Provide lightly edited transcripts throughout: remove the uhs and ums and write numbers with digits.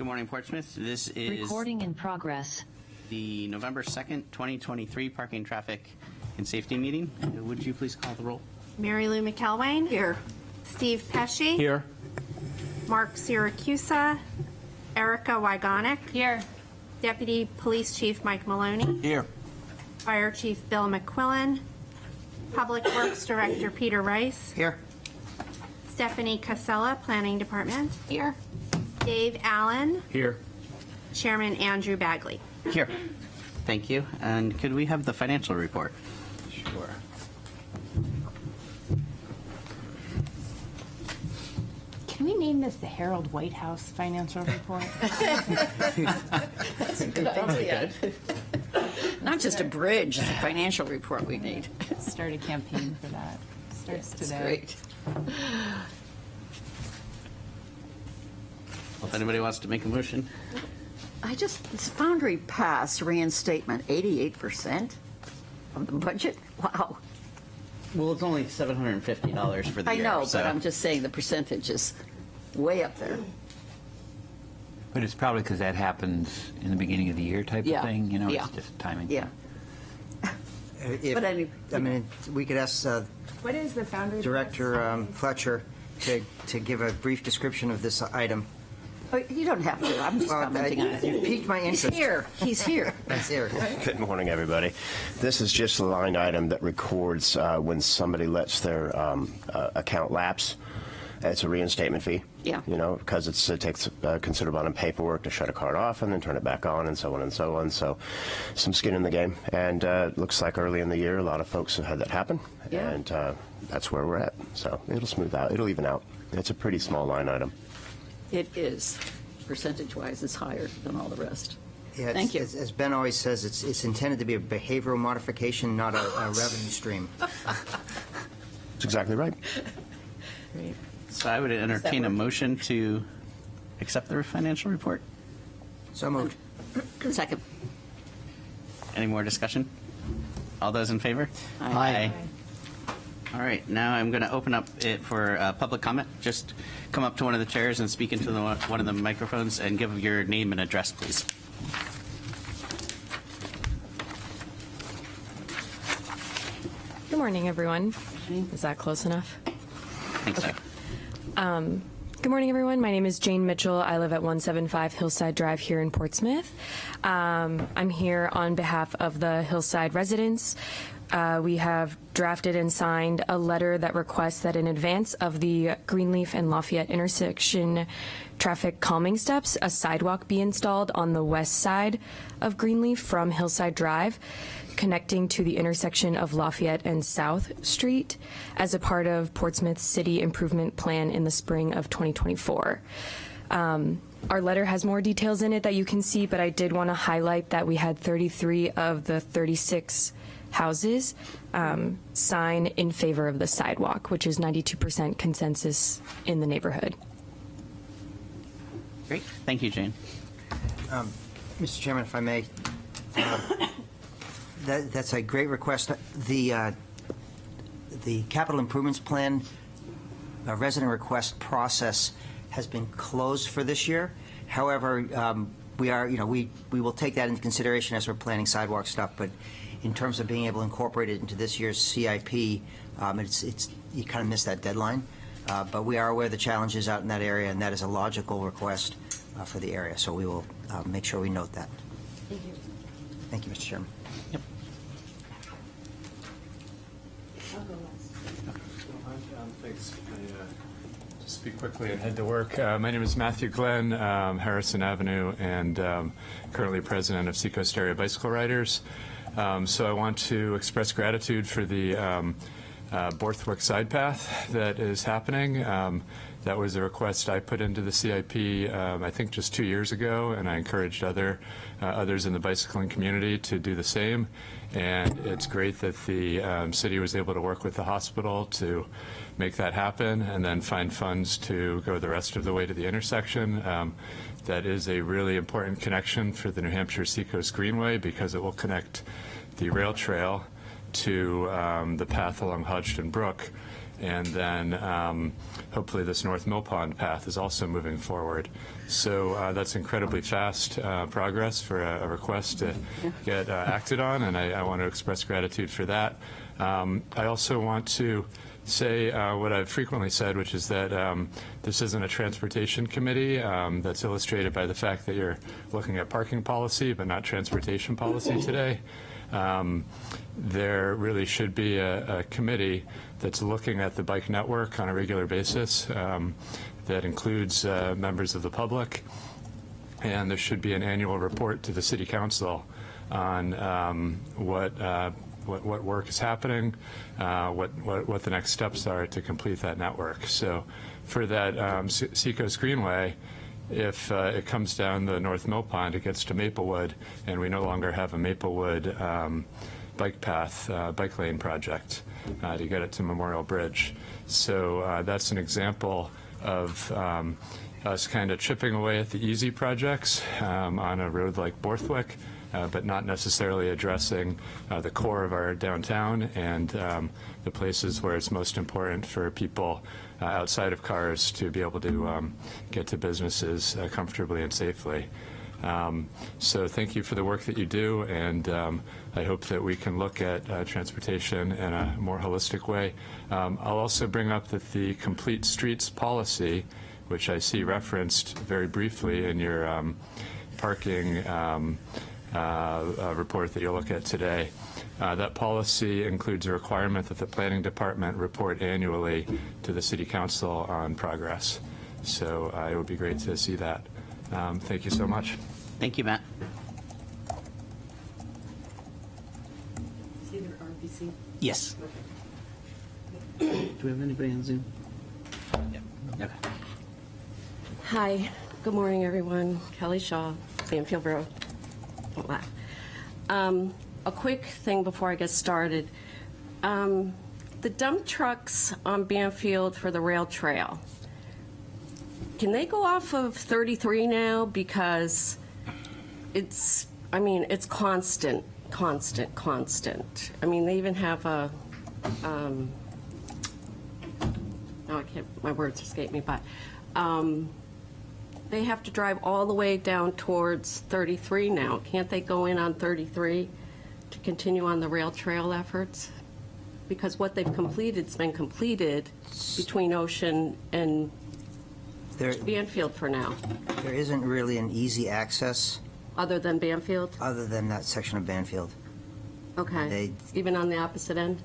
Good morning, Portsmouth. This is Recording in progress. the November 2nd, 2023 Parking, Traffic, and Safety meeting. Would you please call the roll? Mary Lou McElwain. Here. Steve Pesci. Here. Mark Siracusa. Erica Wygonick. Here. Deputy Police Chief Mike Maloney. Here. Fire Chief Bill McQuillan. Public Works Director Peter Rice. Here. Stephanie Casella, Planning Department. Here. Dave Allen. Here. Chairman Andrew Bagley. Here. Thank you. And could we have the financial report? Sure. Can we name this the Harold Whitehouse Financial Report? That's a good idea. Not just a bridge, it's a financial report we need. Start a campaign for that. Starts That's today. great. Well, if anybody wants to make a motion. This Foundry passed reinstatement, 88% of the budget? Wow. Well, it's only $750 for the I year. know, so- but I'm just saying the percentage is way up there. But it's probably because that happens in the beginning of the year type Yeah. of thing, you know, Yeah. it's just timing. Yeah. But We could ask What is the Foundry? Director Fletcher to give a brief description of this item. Oh, you don't have to, I'm just commenting on it. You've piqued my He's interest. here, he's here. That's here. Good morning, everybody. This is just a line item that records when somebody lets their account lapse. It's a reinstatement fee. Yeah. You know, because it takes a considerable amount of paperwork to shut a card off and then turn it back on and so on and so on. So some skin in the game. And it looks like early in the year, a lot of folks have had that happen. Yeah. And that's where we're at. So it'll smooth out. It'll even out. It's a pretty small line item. It is, percentage-wise, it's higher than all the rest. Yeah, it's- Thank you. As Ben always says, it's intended to be a behavioral modification, not a revenue stream. That's exactly right. Great. So I would entertain a work? motion to accept the financial report. So moved. Second. Any more discussion? All those in favor? Aye. All right, now I'm going to open up it for public comment. Just come up to one of the chairs and speak into one of the microphones and give your name and address, please. Good morning, everyone. Is that close enough? Thanks, so. Good morning, everyone. My name is Jane Mitchell. I live at 175 Hillside Drive here in Portsmouth. I'm here on behalf of the Hillside residents. We have drafted and signed a letter that requests that in advance of the Greenleaf and Lafayette intersection traffic calming steps, a sidewalk be installed on the west side of Greenleaf from Hillside Drive, connecting to the intersection of Lafayette and South Street as a part of Portsmouth's city improvement plan in the spring of 2024. Our letter has more details in it that you can see, but I did want to highlight that we had 33 of the 36 houses sign in favor of the sidewalk, which is 92% consensus in the neighborhood. Great. Thank you, Jane. Mr. Chairman, if I may, that's a great request. The capital improvements plan resident request process has been closed for this year. However, we will take that into consideration as we're planning sidewalk stuff. But in terms of being able to incorporate it into this year's CIP, you kind of missed that deadline. But we are aware of the challenges out in that area, and that is a logical request for the area. So we will make sure we note that. Thank you. Thank you, Mr. Chairman. Yep. Thanks. Just speak quickly and head to work. My name is Matthew Glenn, Harrison Avenue, and currently president of Seacoast Area Bicycle Riders. So I want to express gratitude for the Borthwick Side Path that is happening. That was a request I put into the CIP, I think just 2 years ago, and I encouraged others in the bicycling community to do the same. And it's great that the city was able to work with the hospital to make that happen and then find funds to go the rest of the way to the intersection. That is a really important connection for the New Hampshire Seacoast Greenway because it will connect the rail trail to the path along Hodgson Brook. And then hopefully this North Mill Pond path is also moving forward. So that's incredibly fast progress for a request to get acted on, and I want to express gratitude for that. I also want to say what I've frequently said, which is that this isn't a transportation committee. That's illustrated by the fact that you're looking at parking policy but not transportation policy today. There really should be a committee that's looking at the bike network on a regular basis that includes members of the public, and there should be an annual report to the City Council on what work is happening, what the next steps are to complete that network. So for that Seacoast Greenway, if it comes down the North Mill Pond, it gets to Maplewood, and we no longer have a Maplewood bike path, bike lane project to get it to Memorial Bridge. So that's an example of us kind of chipping away at the easy projects on a road like Borthwick, but not necessarily addressing the core of our downtown and the places where it's most important for people outside of cars to be able to get to businesses comfortably and safely. So thank you for the work that you do, and I hope that we can look at transportation in a more holistic way. I'll also bring up that the Complete Streets policy, which I see referenced very briefly in your parking report that you'll look at today. That policy includes a requirement that the planning department report annually to the City Council on progress. So it would be great to see that. Thank you so much. Thank you, Matt. Yes. Do we have anybody on Zoom? Yeah. Okay. Hi, good morning, everyone. Kelly Shaw, Banfield Road. Don't laugh. A quick thing before I get started. The dump trucks on Banfield for the rail trail, can they go off of 33 now? Because it's constant. I mean, they even have a, my words escape me, but they have to drive all the way down towards 33 now. Can't they go in on 33 to continue on the rail trail efforts? Because what they've completed's been completed between Ocean and Banfield for now. There isn't really an easy access Other than Banfield? other than that section of Banfield. Okay. Even on the opposite end?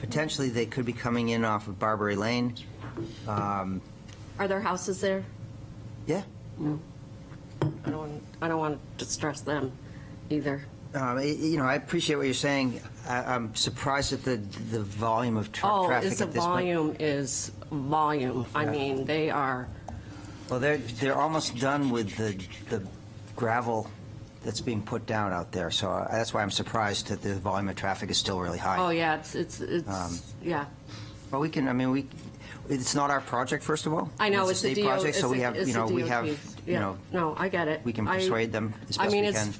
Potentially they could be coming in off of Barbary Lane. Are there houses there? Yeah. I don't want to distress them either. I appreciate what you're saying. I'm surprised at the volume of Oh, traffic is the at this point. volume is volume. I mean, they are, Well, they're almost done with the gravel that's being put down out there. So that's why I'm surprised that the volume of traffic is still really high. oh, yeah, it's yeah. Well, it's not our project, first of all. I know, it's a state project, so we have, No, I get it. we can persuade them as best we can.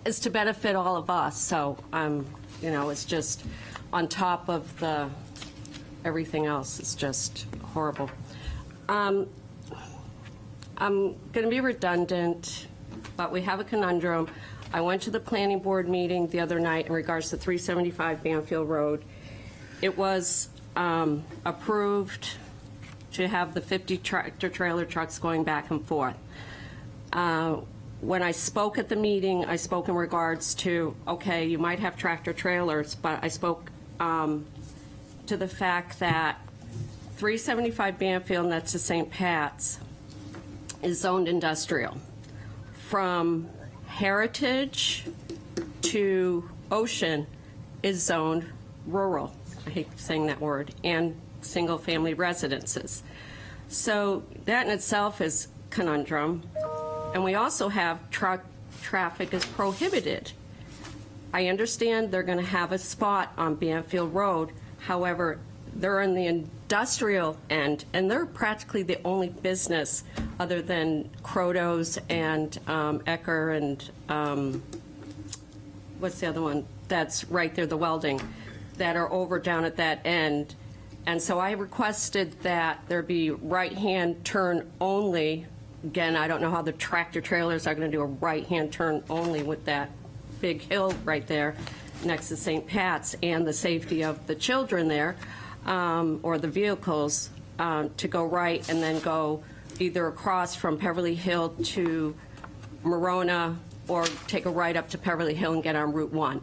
It's to benefit all of us, so it's just on top of everything else. It's just horrible. I'm going to be redundant, but we have a conundrum. I went to the planning board meeting the other night in regards to 375 Banfield Road. It was approved to have the 50 tractor-trailer trucks going back and forth. When I spoke at the meeting, I spoke in regards to, okay, you might have tractor-trailers, but I spoke to the fact that 375 Banfield, and that's to St. Pat's, is zoned industrial. From Heritage to Ocean is zoned rural. I hate saying that word, and single-family residences. So that in itself is conundrum. And we also have truck traffic is prohibited. I understand they're going to have a spot on Banfield Road. However, they're in the industrial end, and they're practically the only business other than Crotos and Ecker and what's the other one? That's right there, the welding. that are over down at that end. And so I requested that there be right-hand turn only. Again, I don't know how the tractor trailers are going to do a right-hand turn only with that big hill right there next to St. Pat's, and the safety of the children there, or the vehicles, to go right and then go either across from Beverly Hill to Marona, or take a right up to Beverly Hill and get on Route 1.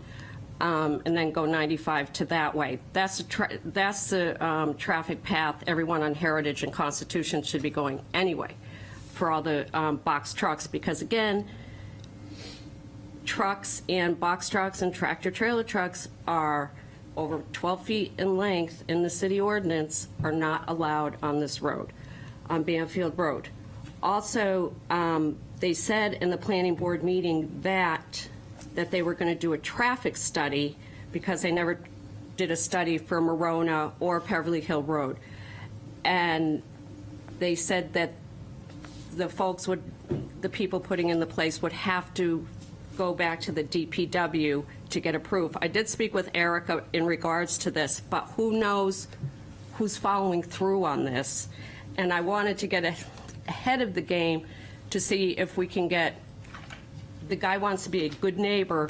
And then go 95 to that way. That's the traffic path everyone on Heritage and Constitution should be going anyway for all the box trucks, because again, trucks and box trucks and tractor trailer trucks are over 12 feet in length in the city ordinance, are not allowed on this road, on Banfield Road. Also, they said in the planning board meeting that they were going to do a traffic study, because they never did a study for Marona or Beverly Hill Road. And they said that the people putting in the place would have to go back to the DPW to get approved. I did speak with Erica in regards to this, but who knows who's following through on this? And I wanted to get ahead of the game to see if we can get, the guy wants to be a good neighbor,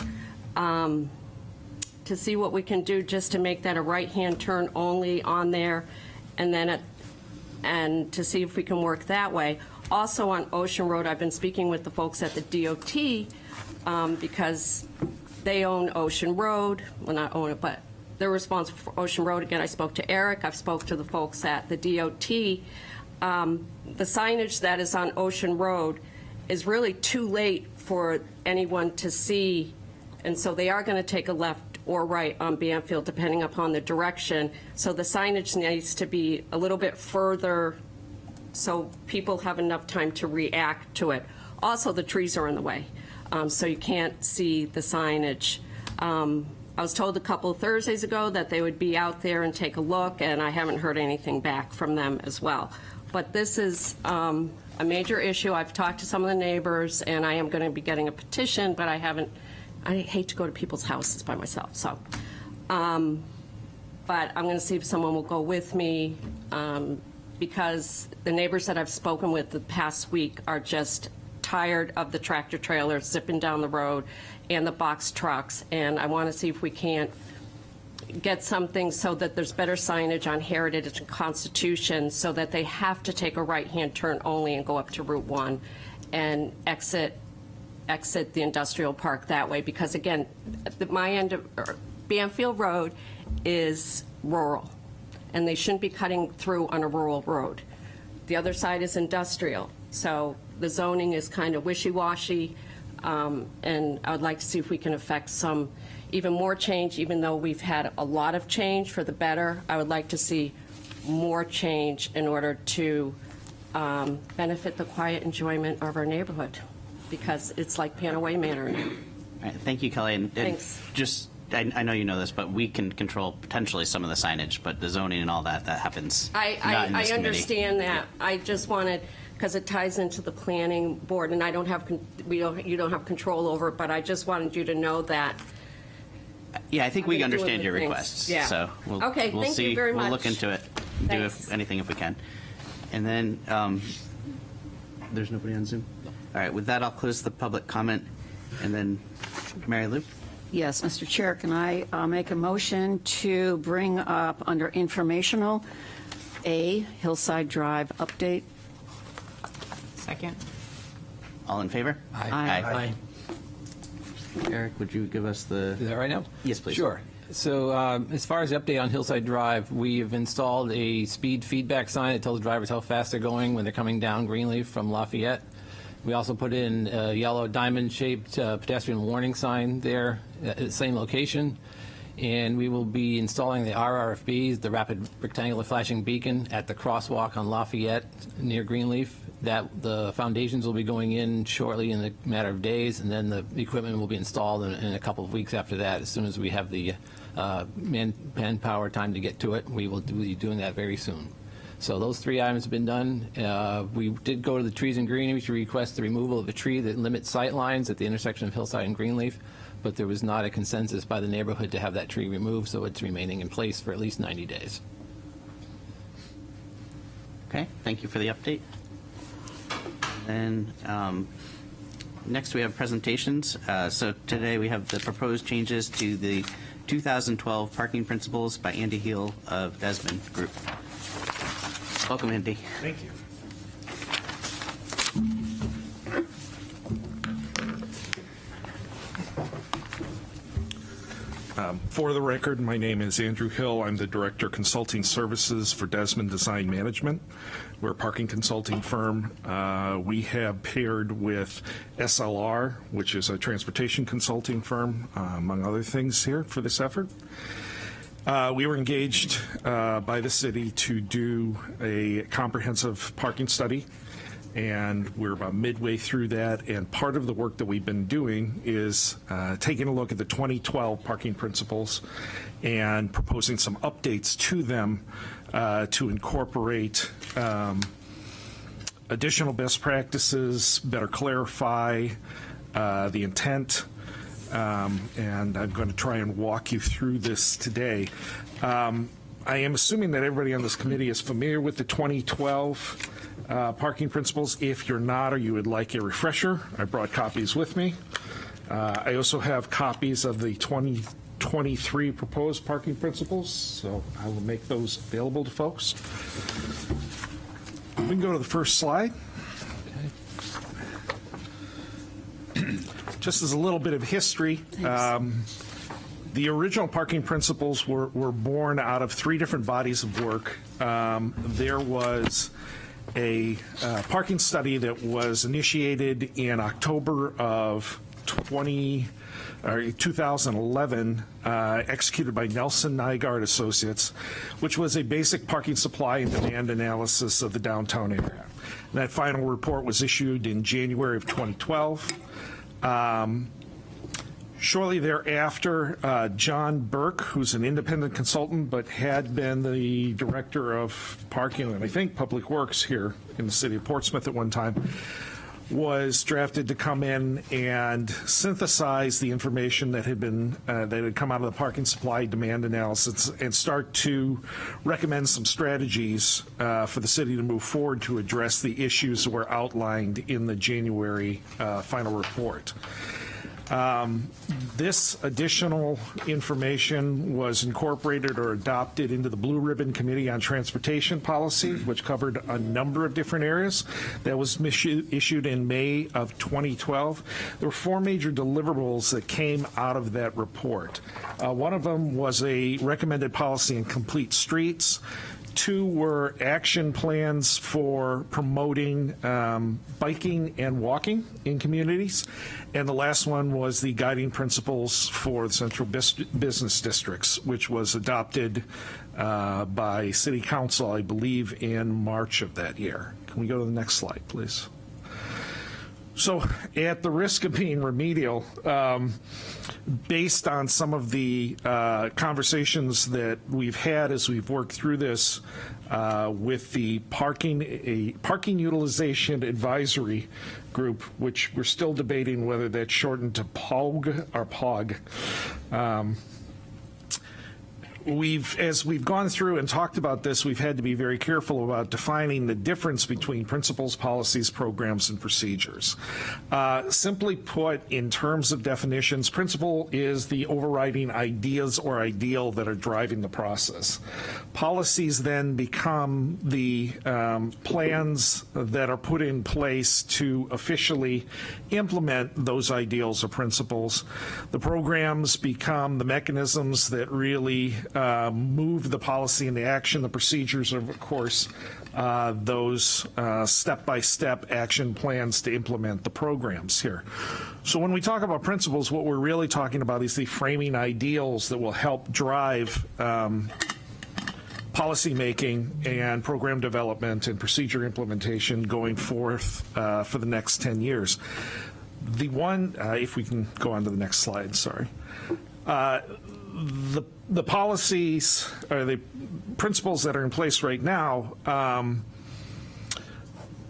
to see what we can do just to make that a right-hand turn only on there, and then and to see if we can work that way. Also on Ocean Road, I've been speaking with the folks at the DOT, because they own Ocean Road. Well, not own it, but they're responsible for Ocean Road. Again, I spoke to Eric. I've spoke to the folks at the DOT. The signage that is on Ocean Road is really too late for anyone to see, and so they are going to take a left or right on Banfield, depending upon the direction. So the signage needs to be a little bit further so people have enough time to react to it. Also, the trees are in the way, so you can't see the signage. I was told a couple of Thursdays ago that they would be out there and take a look, and I haven't heard anything back from them as well. But this is a major issue. I've talked to some of the neighbors, and I am going to be getting a petition, but I hate to go to people's houses by myself, so. But I'm going to see if someone will go with me, because the neighbors that I've spoken with the past week are just tired of the tractor trailers zipping down the road and the box trucks, and I want to see if we can't get something so that there's better signage on Heritage and Constitution, so that they have to take a right-hand turn only and go up to Route 1 and exit the industrial park that way, because again, my end of Banfield Road is rural, and they shouldn't be cutting through on a rural road. The other side is industrial, so the zoning is kind of wishy-washy, and I would like to see if we can affect some even more change. Even though we've had a lot of change for the better, I would like to see more change in order to benefit the quiet enjoyment of our neighborhood, because it's like Panaway Manor now. All right, thank you, Kelly. And Thanks. Just, I know you know this, but we can control potentially some of the signage, but the zoning and all that happens not in I this committee. understand that. I just wanted, because it ties into the planning board, and I don't have, you don't have control over it, but I just wanted you to know that. Yeah, I think we I'm gonna do understand other your things. requests. Yeah. So we'll Okay, we'll thank see. you very We'll much. look into it, do Thanks. anything if we can. And then, there's nobody on Zoom? All right, with that, I'll close the public comment, and then Mary Lou? Yes, Mr. Chair, can I make a motion to bring up under informational a Hillside Drive update? Second. All in favor? Aye. Eric, would you give us the? Is that right now? Yes, please. Sure. So as far as the update on Hillside Drive, we have installed a speed feedback sign that tells drivers how fast they're going when they're coming down Greenleaf from Lafayette. We also put in a yellow diamond-shaped pedestrian warning sign there at the same location. And we will be installing the RRFBs, the rapid rectangular flashing beacon, at the crosswalk on Lafayette near Greenleaf. That the foundations will be going in shortly, in a matter of days, and then the equipment will be installed in a couple of weeks after that. As soon as we have the manpower time to get to it, we will be doing that very soon. So those three items have been done. We did go to the Trees and Greenery to request the removal of a tree that limits sight lines at the intersection of Hillside and Greenleaf, but there was not a consensus by the neighborhood to have that tree removed, so it's remaining in place for at least 90 days. Okay, thank you for the update. And next we have presentations. So today we have the proposed changes to the 2012 parking principles by Andy Heel of Desmond Group. Welcome, Andy. Thank you. For the record, my name is Andrew Hill. I'm the Director of Consulting Services for Desmond Design Management. We're a parking consulting firm. We have paired with SLR, which is a transportation consulting firm, among other things here for this effort. We were engaged by the city to do a comprehensive parking study, and we're about midway through that. And part of the work that we've been doing is taking a look at the 2012 parking principles and proposing some updates to them to incorporate additional best practices, better clarify the intent. And I'm going to try and walk you through this today. I am assuming that everybody on this committee is familiar with the 2012 parking principles. If you're not, or you would like a refresher, I brought copies with me. I also have copies of the 2023 proposed parking principles, so I will make those available to folks. We can go to the first slide. Just as a little bit of history, the original parking principles were born out of three different bodies of work. There was a parking study that was initiated in October of 2011, executed by Nelson Nygaard Associates, which was a basic parking supply and demand analysis of the downtown area. And that final report was issued in January of 2012. Shortly thereafter, John Burke, who's an independent consultant but had been the director of parking and I think public works here in the city of Portsmouth at one time, was drafted to come in and synthesize the information that had been that had come out of the parking supply demand analysis and start to recommend some strategies for the city to move forward to address the issues that were outlined in the January final report. This additional information was incorporated or adopted into the Blue Ribbon Committee on Transportation Policy, which covered a number of different areas. That was issued in May of 2012. There were four major deliverables that came out of that report. One of them was a recommended policy in complete streets. Two were action plans for promoting biking and walking in communities. And the last one was the guiding principles for the central business districts, which was adopted by City Council, I believe, in March of that year. Can we go to the next slide, please? So at the risk of being remedial, based on some of the conversations that we've had as we've worked through this with the parking utilization advisory group, which we're still debating whether that's shortened to POG or POG. As we've gone through and talked about this, we've had to be very careful about defining the difference between principles, policies, programs, and procedures. Simply put, in terms of definitions, principle is the overriding ideas or ideal that are driving the process. Policies then become the plans that are put in place to officially implement those ideals or principles. The programs become the mechanisms that really move the policy into action. The procedures are, of course, those step-by-step action plans to implement the programs here. So when we talk about principles, what we're really talking about is the framing ideals that will help drive policy making and program development and procedure implementation going forth for the next 10 years. The one, if we can go on to the next slide, sorry. The policies or the principles that are in place right now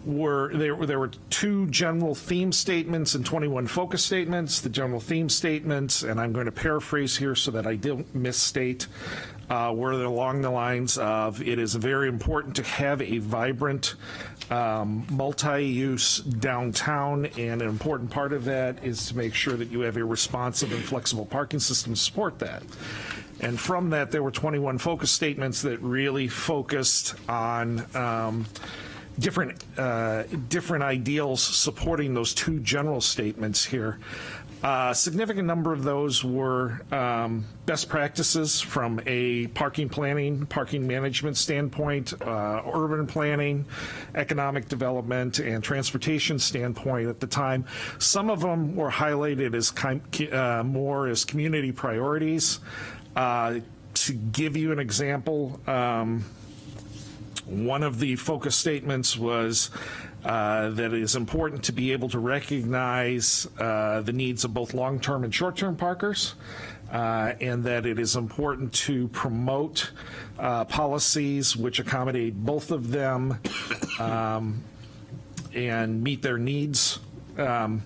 there were 2 general theme statements and 21 focus statements. The general theme statements, and I'm going to paraphrase here so that I don't misstate, were along the lines of, it is very important to have a vibrant multi-use downtown, and an important part of that is to make sure that you have a responsive and flexible parking system to support that. And from that, there were 21 focus statements that really focused on different ideals supporting those 2 general statements here. A significant number of those were best practices from a parking planning, parking management standpoint, urban planning, economic development, and transportation standpoint at the time. Some of them were highlighted as more as community priorities. To give you an example, one of the focus statements was that it is important to be able to recognize the needs of both long-term and short-term parkers, and that it is important to promote policies which accommodate both of them and meet their needs. And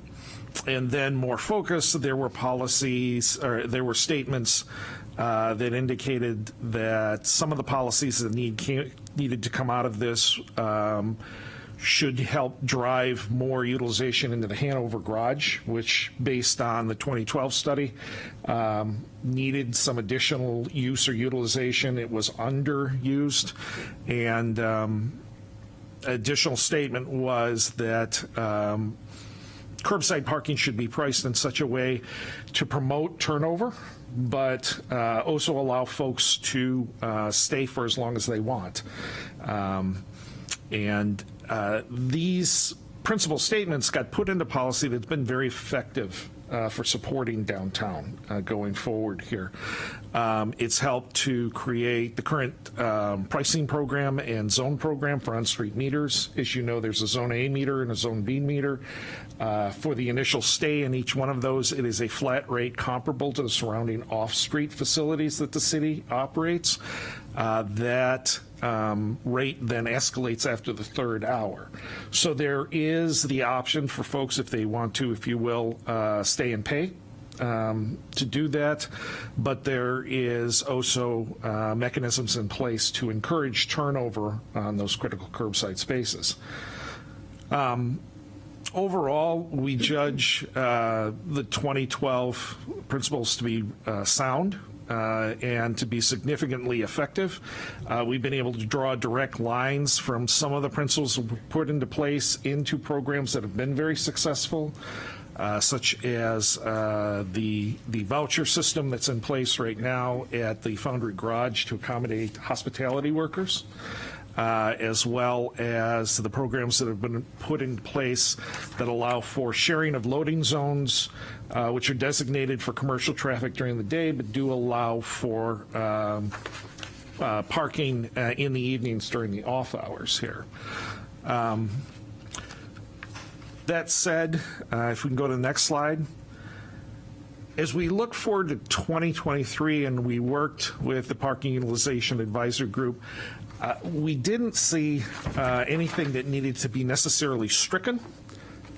then more focused, there were policies, or there were statements that indicated that some of the policies that needed to come out of this should help drive more utilization into the Hanover Garage, which, based on the 2012 study, needed some additional use or utilization. It was underused. And additional statement was that curbside parking should be priced in such a way to promote turnover, but also allow folks to stay for as long as they want. These principal statements got put into policy that's been very effective for supporting downtown going forward here. It's helped to create the current pricing program and zone program for on-street meters. As you know, there's a Zone A meter and a Zone B meter. For the initial stay in each one of those, it is a flat rate comparable to the surrounding off-street facilities that the city operates. That rate then escalates after the 3rd hour. So there is the option for folks, if they want to, if you will, stay and pay to do that, but there is also mechanisms in place to encourage turnover on those critical curbside spaces. Overall, we judge the 2012 principles to be sound and to be significantly effective. We've been able to draw direct lines from some of the principles put into place into programs that have been very successful, such as the voucher system that's in place right now at the Foundry Garage to accommodate hospitality workers. As well as the programs that have been put in place that allow for sharing of loading zones, which are designated for commercial traffic during the day, but do allow for parking in the evenings during the off hours here. That said, if we can go to the next slide. As we look forward to 2023 and we worked with the Parking Utilization Advisory Group, we didn't see anything that needed to be necessarily stricken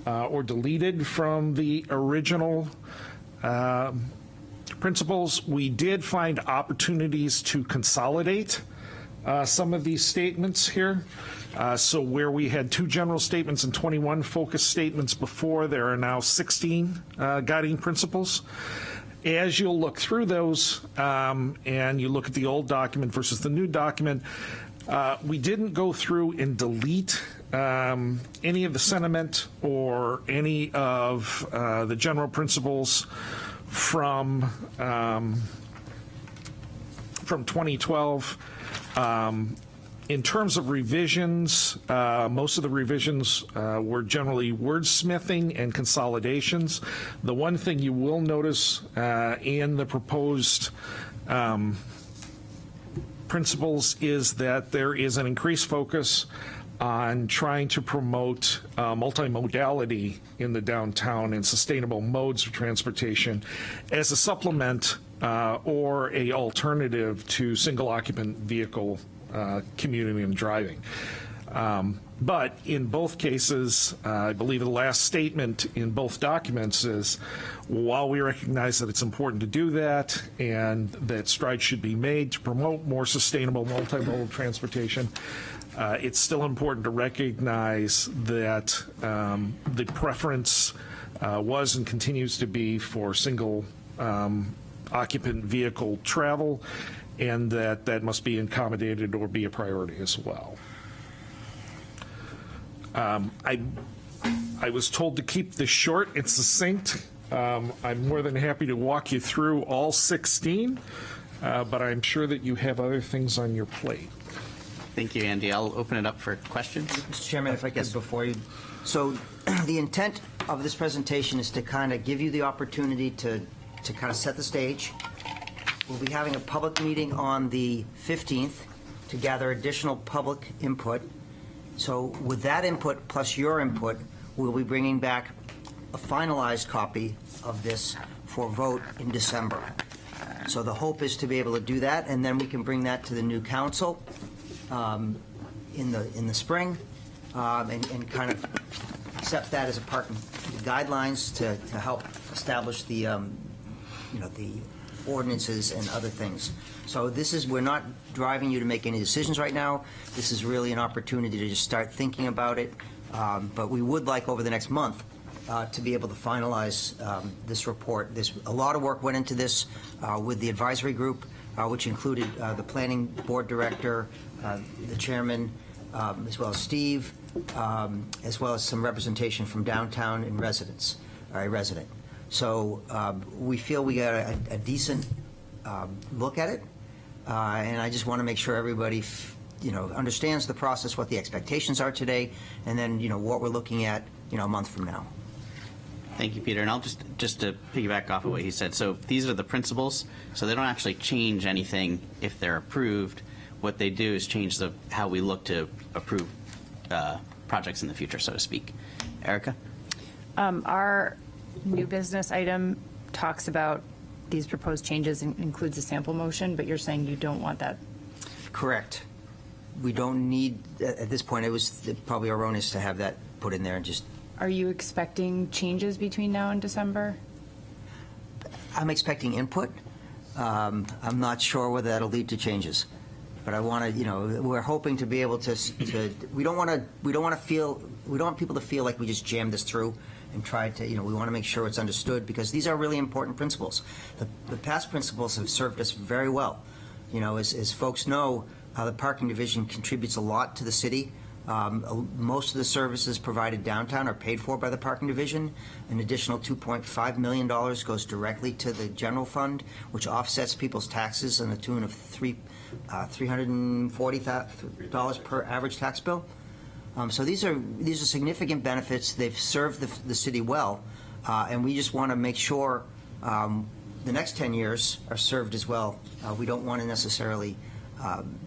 or deleted from the original principles. We did find opportunities to consolidate some of these statements here. So where we had 2 general statements and 21 focus statements before, there are now 16 guiding principles. As you'll look through those and you look at the old document versus the new document, we didn't go through and delete any of the sentiment or any of the general principles from 2012. In terms of revisions, most of the revisions were generally wordsmithing and consolidations. The one thing you will notice in the proposed principles is that there is an increased focus on trying to promote multimodality in the downtown and sustainable modes of transportation as a supplement or a alternative to single occupant vehicle commuting and driving. But in both cases, I believe the last statement in both documents is, while we recognize that it's important to do that and that strides should be made to promote more sustainable multimodal transportation, it's still important to recognize that the preference was and continues to be for single occupant vehicle travel, and that must be accommodated or be a priority as well. I was told to keep this short and succinct. I'm more than happy to walk you through all 16, but I'm sure that you have other things on your plate. Thank you, Andy. I'll open it up for questions. Mr. Chairman, if I could, before you, so the intent of this presentation is to kind of give you the opportunity to kind of set the stage. We'll be having a public meeting on the 15th to gather additional public input. So with that input plus your input, we'll be bringing back a finalized copy of this for vote in December. So the hope is to be able to do that, and then we can bring that to the new council in the spring, and kind of accept that as a part of guidelines to help establish the the ordinances and other things. So we're not driving you to make any decisions right now. This is really an opportunity to just start thinking about it. But we would like over the next month to be able to finalize this report. There's a lot of work went into this with the advisory group, which included the planning board director, the chairman, as well as Steve, as well as some representation from downtown and resident. So we feel we got a decent look at it, and I just want to make sure everybody understands the process, what the expectations are today, and then what we're looking at a month from now. Thank you, Peter. And I'll just to piggyback off of what he said. So these are the principles. So they don't actually change anything if they're approved. What they do is change how we look to approve projects in the future, so to speak. Erica? Our new business item talks about these proposed changes and includes a sample motion, but you're saying you don't want that? Correct. We don't need, at this point, it was probably erroneous to have that put in there and just... Are you expecting changes between now and December? I'm expecting input. I'm not sure whether that'll lead to changes, but I want to, we're hoping to be able to we don't want people to feel like we just jammed this through and tried to, we want to make sure it's understood, because these are really important principles. The past principles have served us very well. As folks know, the parking division contributes a lot to the city. Most of the services provided downtown are paid for by the parking division. An additional $2.5 million goes directly to the general fund, which offsets people's taxes in the tune of $340 per average tax bill. So these are significant benefits. They've served the city well, and we just want to make sure the next 10 years are served as well. We don't want to necessarily,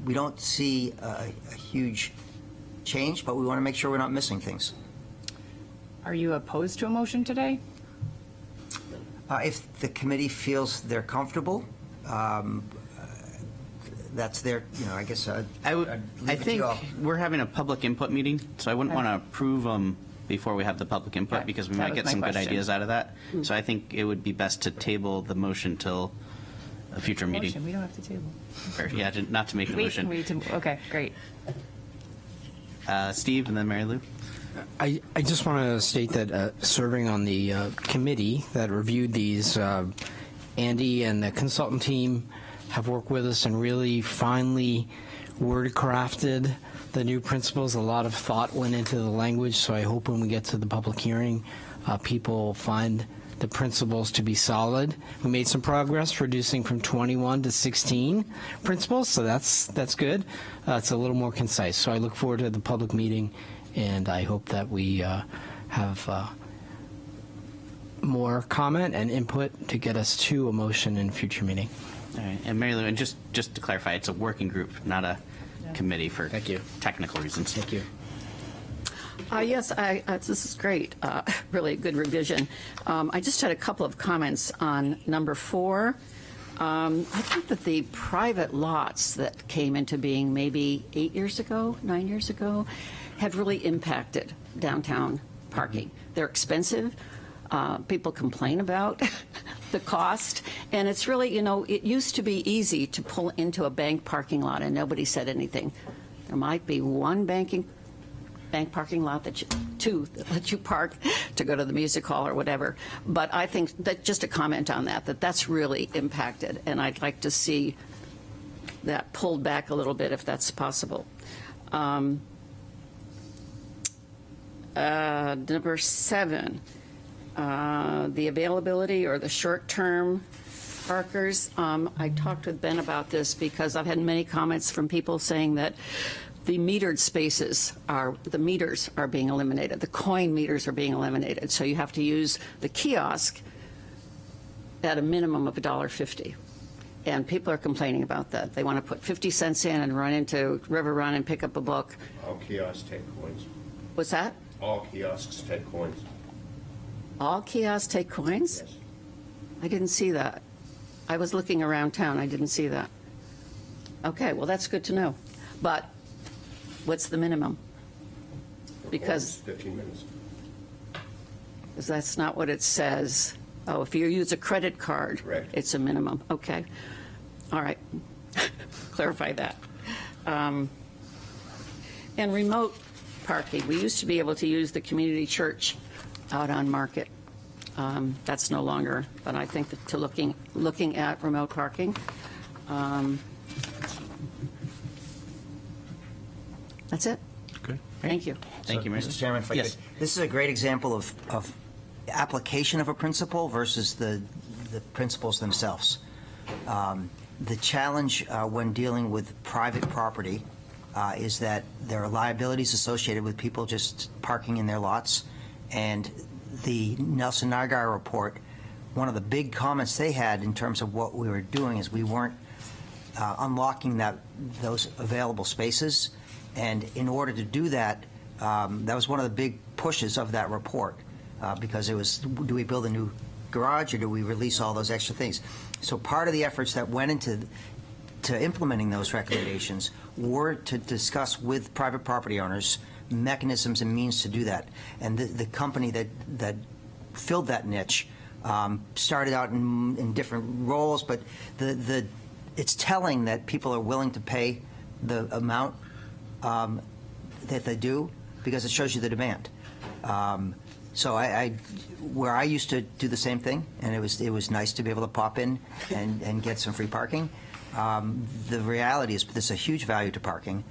we don't see a huge change, but we want to make sure we're not missing things. Are you opposed to a motion today? If the committee feels they're comfortable, that's their, I guess I think we're having a public input meeting, so I wouldn't want to approve them before we have the public input, Okay. because we That might was get my some good question. ideas out of that. So I think it would be best to table the motion till a future meeting. Motion, we don't have to table. Or, yeah, not to make the motion. Okay, great. Steve, and then Mary Lou. I just want to state that serving on the committee that reviewed these, Andy and the consultant team have worked with us and really finely word crafted the new principles. A lot of thought went into the language, so I hope when we get to the public hearing, people find the principles to be solid. We made some progress, reducing from 21 to 16 principles, so that's good. It's a little more concise. So I look forward to the public meeting, and I hope that we have more comment and input to get us to a motion in future meeting. All right, and Mary Lou, and just to clarify, it's a working group, not a committee for technical reasons. Thank you. Yes, this is great. Really a good revision. I just had a couple of comments on number 4. I think that the private lots that came into being maybe 9 years ago, have really impacted downtown parking. They're expensive. People complain about the cost. And it's really, it used to be easy to pull into a bank parking lot and nobody said anything. There might be one bank parking lot that let you park to go to the music hall or whatever. But I think that just a comment on that's really impacted. And I'd like to see that pulled back a little bit if that's possible. Number 7, the availability or the short-term parkers. I talked with Ben about this because I've had many comments from people saying that the metered spaces the meters are being eliminated. The coin meters are being eliminated. So you have to use the kiosk at a minimum of $1.50. And people are complaining about that. They want to put 50 cents in and run into River Run and pick up a book. All kiosks take coins. What's that? All kiosks take coins. All kiosks take coins? Yes. I didn't see that. I was looking around town. I didn't see that. Okay, well, that's good to know. But what's the minimum? Because 15 minutes. that's not what it says. Oh, if you use a credit card, Correct. It's a minimum. Okay. All right. Clarify that. And remote parking. We used to be able to use the community church out on Market. That's no longer, but I think that to looking at remote parking. That's it. Okay. Thank you. Thank you, Mary. Mr. Chairman, if I Yes. could, this is a great example of application of a principle versus the principles themselves. The challenge when dealing with private property is that there are liabilities associated with people just parking in their lots. And the Nelson Nygaard report, one of the big comments they had in terms of what we were doing is we weren't unlocking those available spaces. And in order to do that, that was one of the big pushes of that report, because it was, do we build a new garage or do we release all those extra things? So part of the efforts that went into implementing those recommendations were to discuss with private property owners mechanisms and means to do that. And the company that filled that niche started out in different roles, but it's telling that people are willing to pay the amount that they do, because it shows you the demand. So where I used to do the same thing, and it was nice to be able to pop in and get some free parking. The reality is there's a huge value to parking,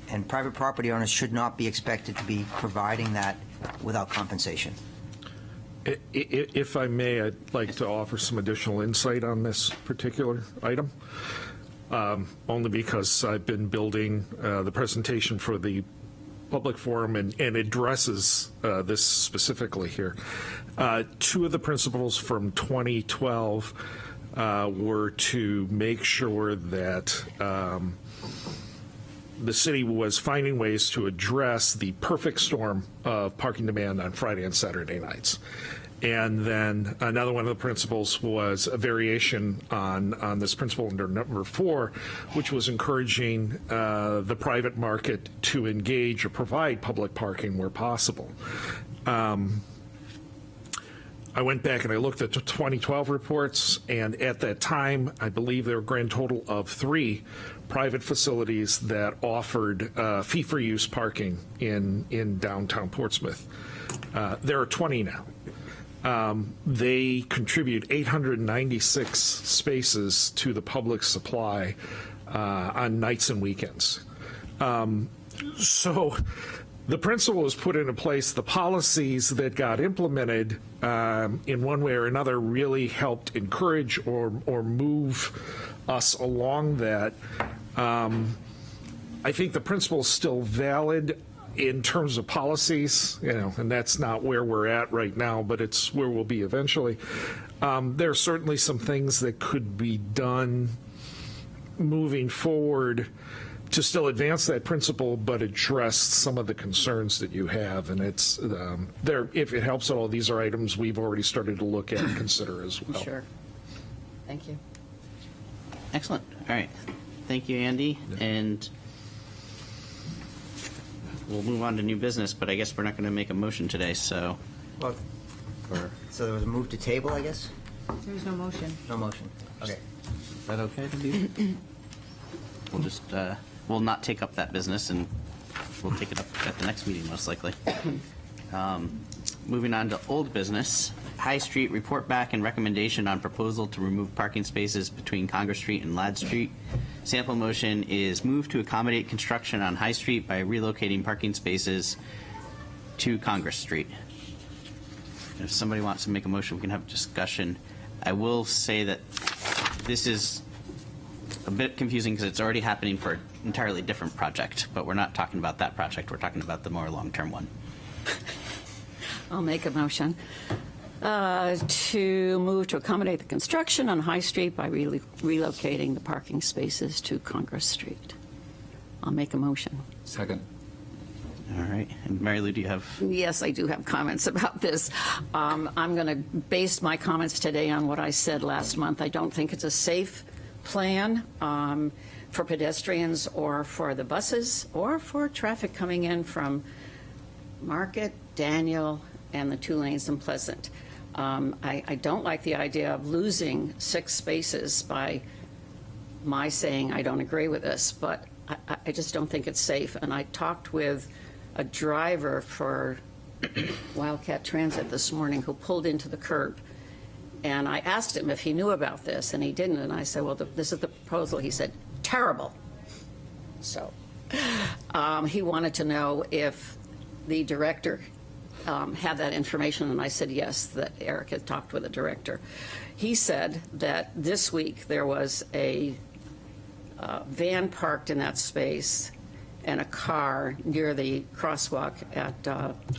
and private property owners should not be expected to be providing that without compensation. If I may, I'd like to offer some additional insight on this particular item, only because I've been building the presentation for the public forum and addresses this specifically here. Two of the principles from 2012 were to make sure that the city was finding ways to address the perfect storm of parking demand on Friday and Saturday nights. And then another one of the principles was a variation on this principle under number 4, which was encouraging the private market to engage or provide public parking where possible. I went back and I looked at the 2012 reports, and at that time, I believe there were a grand total of 3 private facilities that offered fee-for-use parking in downtown Portsmouth. There are 20 now. They contribute 896 spaces to the public supply on nights and weekends. So the principle was put into place. The policies that got implemented in one way or another really helped encourage or move us along that. I think the principle is still valid in terms of policies, and that's not where we're at right now, but it's where we'll be eventually. There are certainly some things that could be done moving forward to still advance that principle, but address some of the concerns that you have. And it's there. If it helps at all, these are items we've already started to look at and consider as well. Sure. Thank you. Excellent. All right. Thank you, Andy. And we'll move on to new business, but I guess we're not going to make a motion today, so. Well, Or, so there was a move to table, I guess? There's no motion. No motion. Okay. is that okay to do? We'll just, we'll not take up that business, and we'll take it up at the next meeting, most likely. Moving on to old business, High Street report back and recommendation on proposal to remove parking spaces between Congress Street and Ladd Street. Sample motion is move to accommodate construction on High Street by relocating parking spaces to Congress Street. If somebody wants to make a motion, we can have a discussion. I will say that this is a bit confusing because it's already happening for an entirely different project, but we're not talking about that project. We're talking about the more long-term one. I'll make a motion to move to accommodate the construction on High Street by relocating the parking spaces to Congress Street. I'll make a motion. Second. All right. And Mary Lou, do you have? Yes, I do have comments about this. I'm going to base my comments today on what I said last month. I don't think it's a safe plan for pedestrians or for the buses or for traffic coming in from Market, Daniel, and the 2 lanes in Pleasant. I don't like the idea of losing 6 spaces by my saying I don't agree with this, but I just don't think it's safe. And I talked with a driver for Wildcat Transit this morning who pulled into the curb. And I asked him if he knew about this, and he didn't. And I said, well, this is the proposal. He said, terrible. So he wanted to know if the director had that information, and I said yes, that Eric had talked with the director. He said that this week there was a van parked in that space and a car near the crosswalk at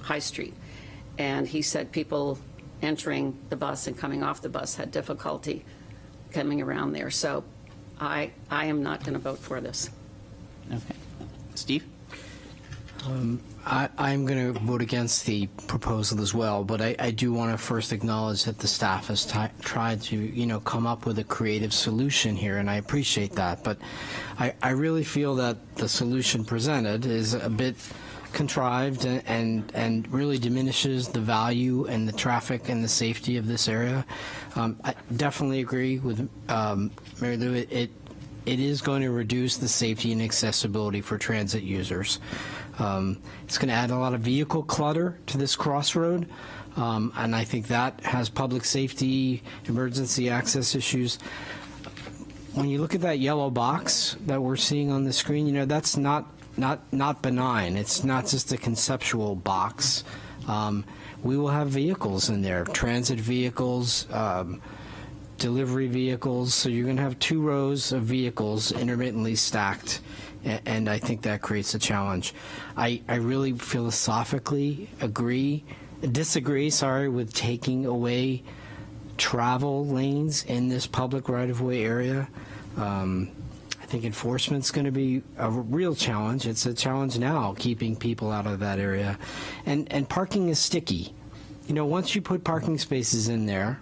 High Street. And he said people entering the bus and coming off the bus had difficulty coming around there. So I am not going to vote for this. Okay. Steve? I'm going to vote against the proposal as well, but I do want to first acknowledge that the staff has tried to, come up with a creative solution here, and I appreciate that. But I really feel that the solution presented is a bit contrived and really diminishes the value and the traffic and the safety of this area. I definitely agree with Mary Lou. It is going to reduce the safety and accessibility for transit users. It's going to add a lot of vehicle clutter to this crossroad, and I think that has public safety, emergency access issues. When you look at that yellow box that we're seeing on the screen, that's not benign. It's not just a conceptual box. We will have vehicles in there, transit vehicles, delivery vehicles. So you're going to have 2 rows of vehicles intermittently stacked, and I think that creates a challenge. I really philosophically disagree with taking away travel lanes in this public right-of-way area. I think enforcement's going to be a real challenge. It's a challenge now, keeping people out of that area. And parking is sticky. Once you put parking spaces in there,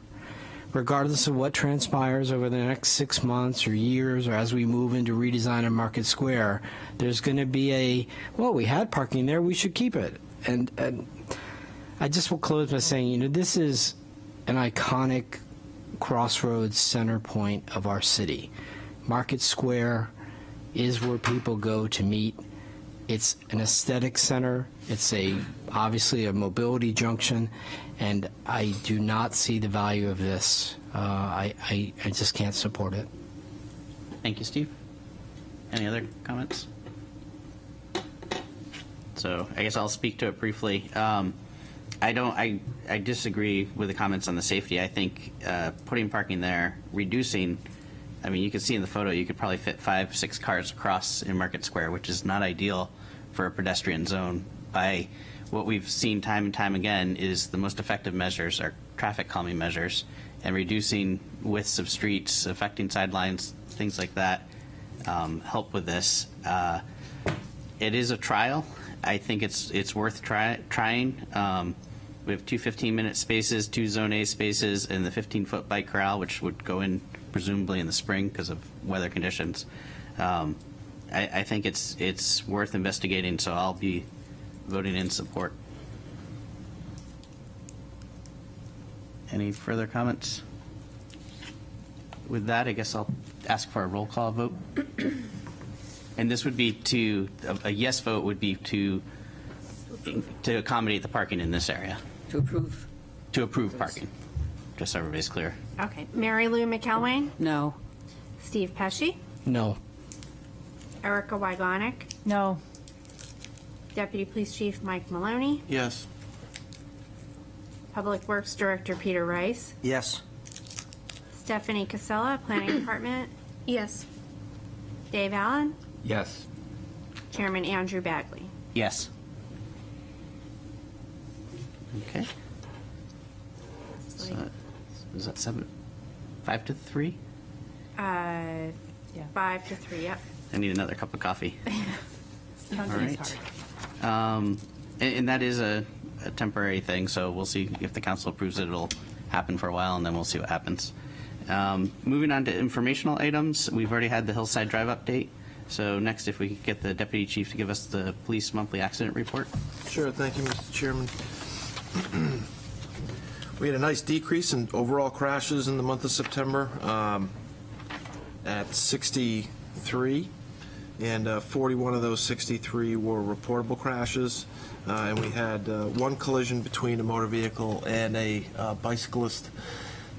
regardless of what transpires over the next 6 months or years, or as we move into redesign of Market Square, there's going to be we had parking there, we should keep it. And I just will close by saying, this is an iconic crossroads center point of our city. Market Square is where people go to meet. It's an aesthetic center. It's obviously a mobility junction, and I do not see the value of this. I just can't support it. Thank you, Steve. Any other comments? So I guess I'll speak to it briefly. I disagree with the comments on the safety. I think putting parking there, reducing. You can see in the photo, you could probably fit 5-6 cars across in Market Square, which is not ideal for a pedestrian zone. By what we've seen time and time again is the most effective measures are traffic calming measures, and reducing widths of streets, affecting sidelines, things like that help with this. It is a trial. I think it's worth trying. We have 2 15-minute spaces, 2 Zone A spaces, and the 15-foot bike corral, which would go in presumably in the spring because of weather conditions. I think it's worth investigating, so I'll be voting in support. Any further comments? With that, I guess I'll ask for a roll call vote. And this would be a yes vote would be to accommodate the parking in this area. To approve? To approve parking, just so everybody's clear. Okay. Mary Lou McElwain, No. Steve Pesci, No. Erica Wygonick, No. Deputy Police Chief Mike Maloney, Yes. Public Works Director Peter Rice, Yes. Stephanie Casella, Planning Department, Yes. Dave Allen, Yes. Chairman Andrew Bagley. Yes. Okay. So, is that 5 to 3? 5 to 3, yep. I need another cup of coffee. All Counting is right. hard. And that is a temporary thing, so we'll see if the council approves it. It'll happen for a while, and then we'll see what happens. Moving on to informational items, we've already had the Hillside Drive update. So next, if we could get the deputy chief to give us the police monthly accident report. Sure. Thank you, Mr. Chairman. We had a nice decrease in overall crashes in the month of September at 63, and 41 of those 63 were reportable crashes. And we had one collision between a motor vehicle and a bicyclist.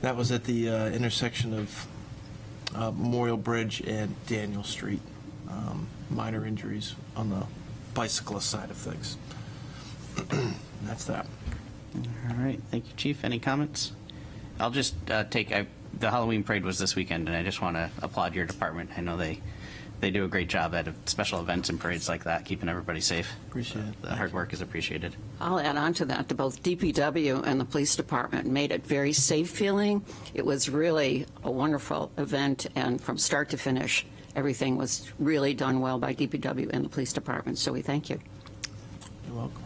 That was at the intersection of Memorial Bridge and Daniel Street. Minor injuries on the bicyclist side of things. That's that. All right, thank you, Chief. Any comments? I'll just the Halloween parade was this weekend, and I just want to applaud your department. I know they do a great job at special events and parades like that, keeping everybody safe. Appreciate it. The hard work is appreciated. I'll add on to that, to both DPW and the police department made it very safe feeling. It was really a wonderful event, and from start to finish, everything was really done well by DPW and the police department, so we thank you. You're welcome.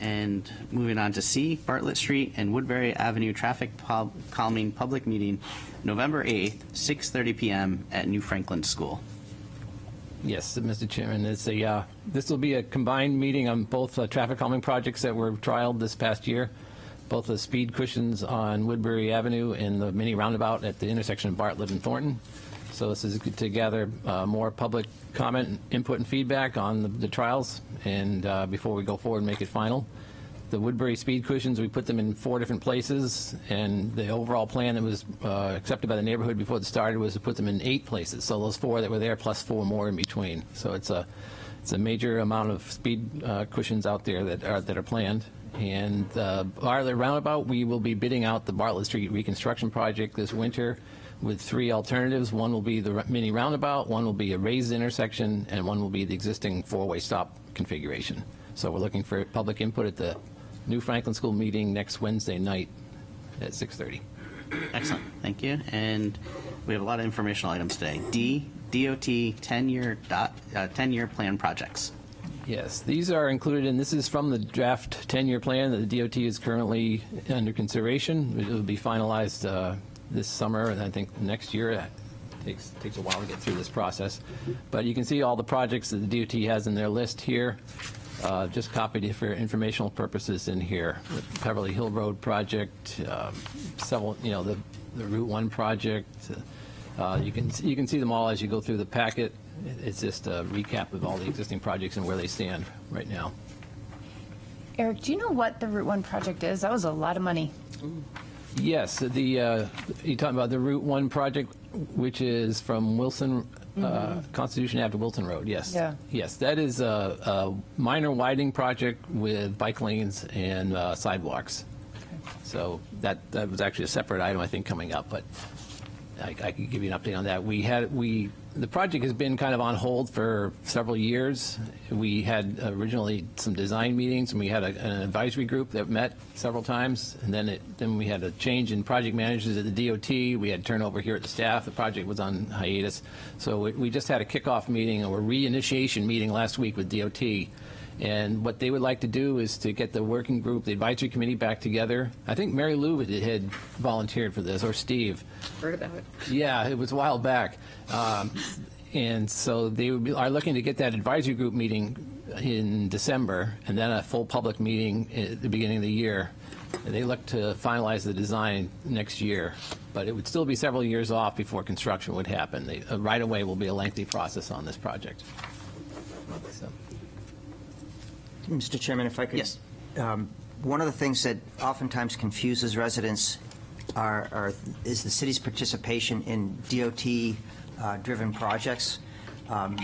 And moving on to C, Bartlett Street and Woodbury Avenue traffic calming public meeting, November 8th, 6:30 p.m. at New Franklin School. Yes, Mr. Chairman, this will be a combined meeting on both traffic calming projects that were trialed this past year, both the speed cushions on Woodbury Avenue and the mini roundabout at the intersection of Bartlett and Thornton. So this is to gather more public comment, input, and feedback on the trials, and before we go forward and make it final. The Woodbury speed cushions, we put them in 4 different places, and the overall plan that was accepted by the neighborhood before it started was to put them in 8 places. So those 4 that were there plus 4 more in between. So it's a major amount of speed cushions out there that are planned. And Bartlett Roundabout, we will be bidding out the Bartlett Street reconstruction project this winter with 3 alternatives. One will be the mini roundabout, one will be a raised intersection, and one will be the existing 4-way stop configuration. So we're looking for public input at the New Franklin School meeting next Wednesday night at 6:30. Excellent, thank you. And we have a lot of informational items today. D, DOT 10-year plan projects. Yes, these are included, and this is from the draft 10-year plan that the DOT is currently under consideration. It will be finalized this summer, and I think next year. It takes a while to get through this process. But you can see all the projects that the DOT has in their list here. Just copied it for informational purposes in here. The Beverly Hill Road project, several, the Route 1 project. You can see them all as you go through the packet. It's just a recap of all the existing projects and where they stand right now. Eric, do you know what the Route 1 project is? That was a lot of money. Yes, you're talking about the Route 1 project, which is from Wilson, Constitution Ave to Wilson Road, yes. Yeah. Yes, that is a minor widening project with bike lanes and sidewalks. Okay. So that was actually a separate item, I think, coming up, but I could give you an update on that. The project has been kind of on hold for several years. We had originally some design meetings, and we had an advisory group that met several times, and then we had a change in project managers at the DOT. We had turnover here at the staff. The project was on hiatus. So we just had a kickoff meeting or reinitiation meeting last week with DOT. And what they would like to do is to get the working group, the advisory committee back together. I think Mary Lou had volunteered for this, or Steve. Heard about it. Yeah, it was a while back. And so they are looking to get that advisory group meeting in December, and then a full public meeting at the beginning of the year. And they look to finalize the design next year, but it would still be several years off before construction would happen. Right away will be a lengthy process on this project. So. Mr. Chairman, if I could. Yes. One of the things that oftentimes confuses residents is the city's participation in DOT-driven projects.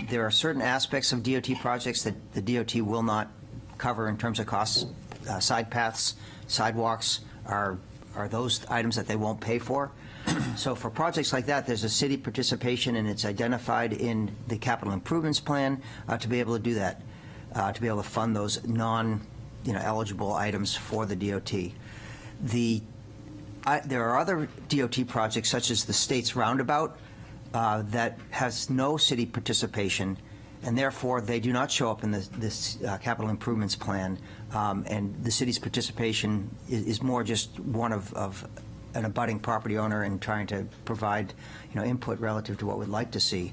There are certain aspects of DOT projects that the DOT will not cover in terms of costs. Side paths, sidewalks are those items that they won't pay for. So for projects like that, there's a city participation, and it's identified in the capital improvements plan to be able to do that, to be able to fund those non-eligible items for the DOT. There are other DOT projects, such as the state's roundabout, that has no city participation, and therefore they do not show up in this capital improvements plan. And the city's participation is more just one of an abutting property owner and trying to provide, input relative to what we'd like to see.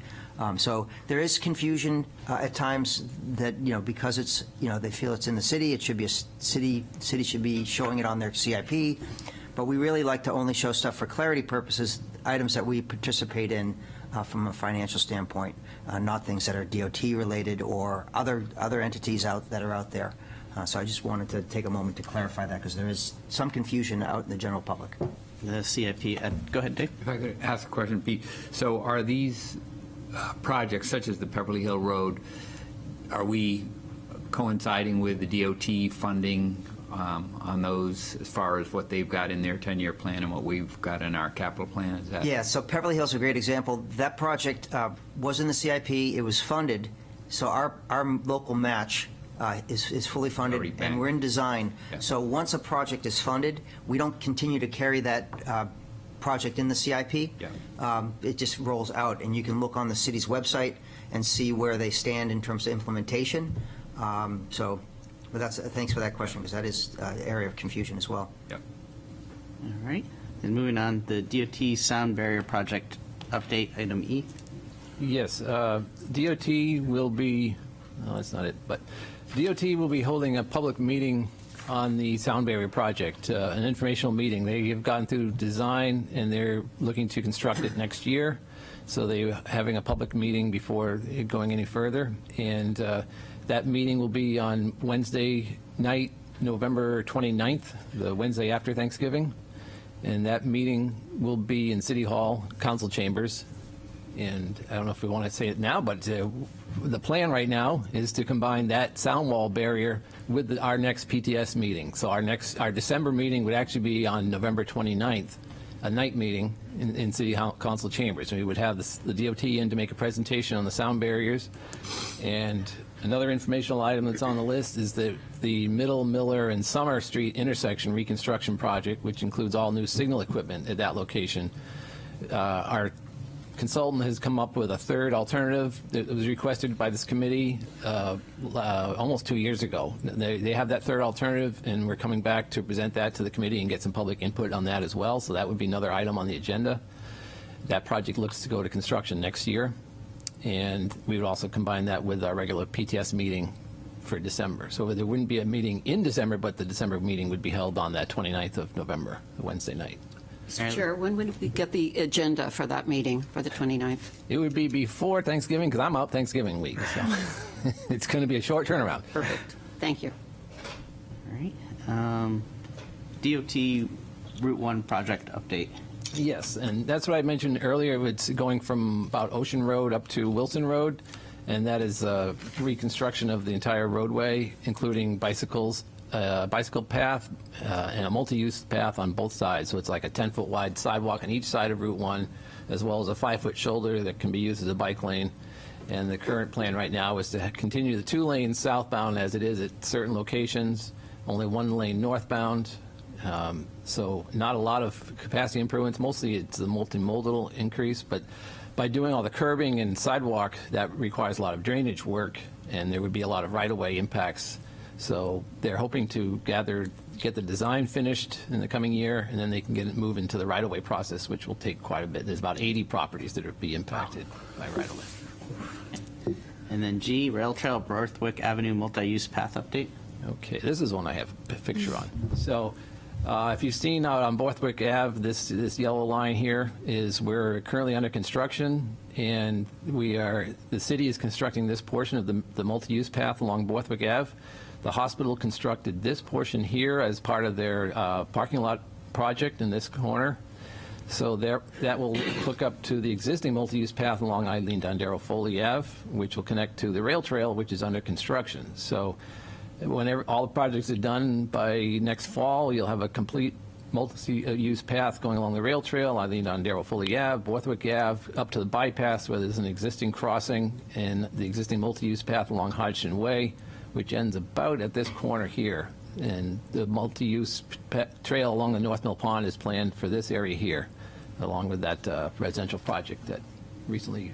So there is confusion at times that, because it's, they feel it's in the city, it should be city should be showing it on their CIP. But we really like to only show stuff for clarity purposes, items that we participate in from a financial standpoint, not things that are DOT related or other entities that are out there. So I just wanted to take a moment to clarify that, because there is some confusion out in the general public. The CIP, go ahead, Dave. If I could ask a question, Pete. So are these projects, such as the Beverly Hill Road, are we coinciding with the DOT funding on those as far as what they've got in their 10-year plan and what we've got in our capital plan? Is that? Yeah, so Beverly Hills is a great example. That project was in the CIP. It was funded. So our local match is fully funded, and we're in design. Yeah. So once a project is funded, we don't continue to carry that project in the CIP. Yeah. It just rolls out, and you can look on the city's website and see where they stand in terms of implementation. But thanks for that question, because that is an area of confusion as well. Yep. All right. And moving on, the DOT sound barrier project update, item E. Yes, DOT will be, no, that's not it, but DOT will be holding a public meeting on the sound barrier project, an informational meeting. They have gone through design, and they're looking to construct it next year. So they're having a public meeting before going any further. And that meeting will be on Wednesday night, November 29th, the Wednesday after Thanksgiving. And that meeting will be in City Hall, council chambers. And I don't know if we want to say it now, but the plan right now is to combine that sound wall barrier with our next PTS meeting. So our December meeting would actually be on November 29th, a night meeting in City Council chambers. And we would have the DOT in to make a presentation on the sound barriers. And another informational item that's on the list is the Middle, Miller, and Summer Street intersection reconstruction project, which includes all new signal equipment at that location. Our consultant has come up with a third alternative that was requested by this committee almost 2 years ago. They have that third alternative, and we're coming back to present that to the committee and get some public input on that as well. So that would be another item on the agenda. That project looks to go to construction next year, and we would also combine that with our regular PTS meeting for December. So there wouldn't be a meeting in December, but the December meeting would be held on that 29th of November, the Wednesday night. Mr. Chair, when would we get the agenda for that meeting for the 29th? It would be before Thanksgiving, because I'm out Thanksgiving week, so it's going to be a short turnaround. Perfect. Thank you. All right. DOT Route 1 project update. Yes, and that's what I mentioned earlier. It's going from about Ocean Road up to Wilson Road, and that is reconstruction of the entire roadway, including bicycles, bicycle path, and a multi-use path on both sides. So it's like a 10-foot wide sidewalk on each side of Route 1, as well as a 5-foot shoulder that can be used as a bike lane. And the current plan right now is to continue the 2 lanes southbound as it is at certain locations, only 1 lane northbound. So not a lot of capacity improvements. Mostly it's a multimodal increase, but by doing all the curbing and sidewalk, that requires a lot of drainage work, and there would be a lot of right-of-way impacts. So they're hoping to get the design finished in the coming year, and then they can move into the right-of-way process, which will take quite a bit. There's about 80 properties that would be impacted by right-of-way. And then G, Rail Trail Borthwick Avenue multi-use path update. Okay, this is one I have a picture on. So if you've seen out on Borthwick Ave, this yellow line here is we're currently under construction, and the city is constructing this portion of the multi-use path along Borthwick Ave. The hospital constructed this portion here as part of their parking lot project in this corner. So that will hook up to the existing multi-use path along Eileen Dondero Foley Ave, which will connect to the rail trail, which is under construction. So whenever all the projects are done by next fall, you'll have a complete multi-use path going along the rail trail, Eileen Dondero Foley Ave, Borthwick Ave, up to the bypass where there's an existing crossing, and the existing multi-use path along Hodgson Way, which ends about at this corner here. And the multi-use trail along the North Mill Pond is planned for this area here, along with that residential project that recently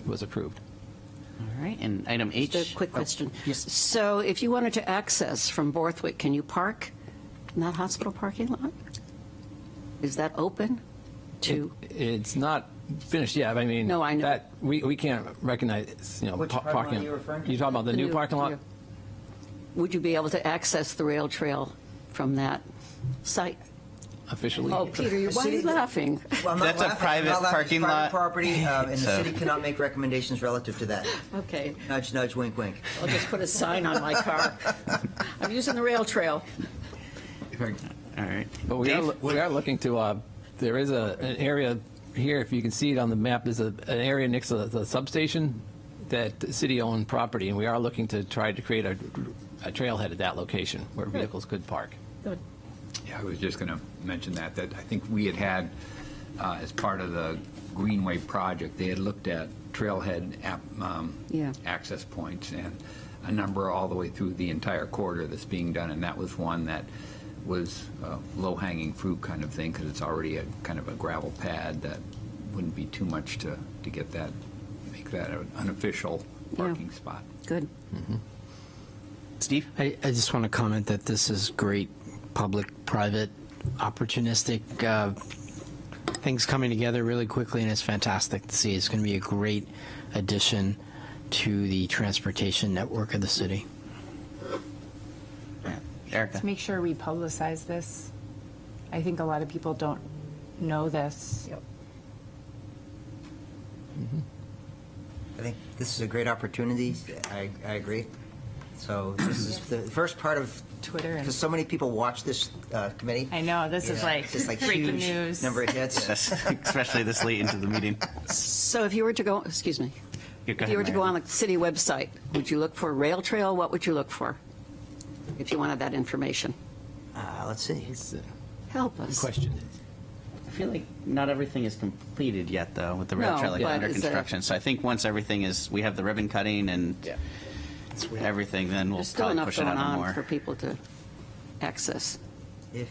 was approved. All right, and item H. Just a quick question. Yes. So if you wanted to access from Borthwick, can you park in that hospital parking lot? Is that open to? It's not finished yet. I mean, No, I know. that we can't recognize, Which parking lot parking. are you referring to? You talking about the new parking lot? Would you be able to access the rail trail from that site? Officially. Oh, Peter, why are you laughing? Well, I'm not That's a laughing. private I'm not laughing. parking It's private lot. property, and the So- city cannot make recommendations relative to that. Okay, Nudge, nudge, wink, wink. I'll just put a sign on my car. I'm using the rail trail. All right. But we are looking to, there is an area here, if you can see it on the map, there's an area next to the substation that city-owned property, and we are looking to try to create a trailhead at that location where vehicles could park. Good. Yeah, I was just going to mention that I think we had as part of the Greenway project, they had looked at trailhead access points and a number all the way through the entire corridor that's being done, and that was one that was low-hanging fruit kind of thing, because it's already a kind of a gravel pad that wouldn't be too much to get that, make that an unofficial parking spot. Good. Steve? I just want to comment that this is great public-private, opportunistic things coming together really quickly, and it's fantastic to see. It's going to be a great addition to the transportation network of the city. Erica? Let's make sure we publicize this. I think a lot of people don't know this. I think this is a great opportunity. I agree. So this is the first part of Twitter and- because so many people watch this committee. I know, this is like It's just like breaking huge news. number of hits. Yes, especially this late into the meeting. So if you were to go, excuse me, Yeah, go if you were ahead, to go Mary. on the city website, would you look for rail trail? What would you look for if you wanted that information? Let's see. Help us. Question. I feel like not everything is completed yet, though, with the rail No, trail like, but under is construction. So I think once everything is, we have the ribbon cutting and everything, then we'll There's still probably enough push it going out on for more. people to access. If